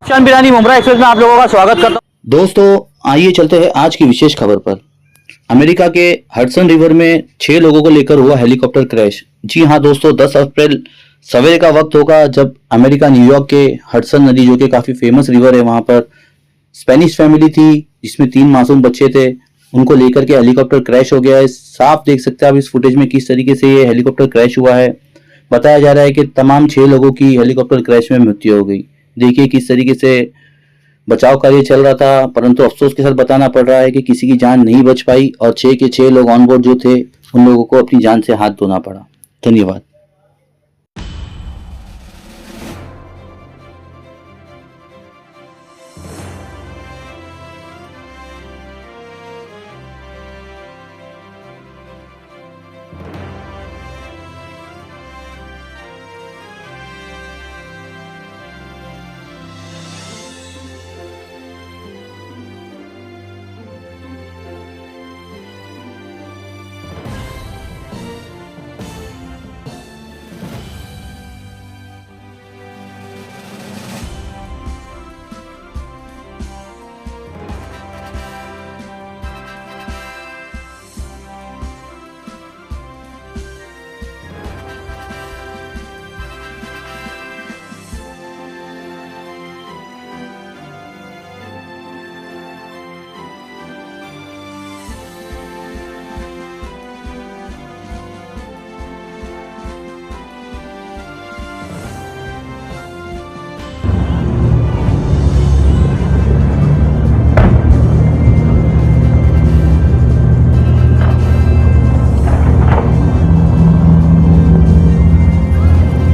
रफशान Pirani Mumbra express में आप लोगों का स्वागत करता हूँ। दोस्तों आइए चलते हैं आज की विशेष खबर पर। अमेरिका के हडसन रिवर में 6 लोगों को लेकर हुआ हेलीकॉप्टर क्रैश। जी हाँ दोस्तों, 10 अप्रैल सवेरे का वक्त होगा जब अमेरिका न्यूयॉर्क के हडसन नदी, जो कि काफी फेमस रिवर है, वहां पर स्पेनिश फैमिली थी जिसमें 3 मासूम बच्चे थे, उनको लेकर के हेलीकॉप्टर क्रैश हो गया है। साफ देख सकते हैं आप इस फुटेज में किस तरीके से ये हेलीकॉप्टर क्रैश हुआ है। बताया जा रहा है कि तमाम 6 लोगों की हेलीकॉप्टर क्रैश में मृत्यु हो गई। देखिए किस तरीके से बचाव कार्य चल रहा था, परंतु अफसोस के साथ बताना पड़ रहा है कि किसी की जान नहीं बच पाई और 6 के 6 लोग ऑन बोर्ड जो थे उन लोगों को अपनी जान से हाथ धोना पड़ा। धन्यवाद।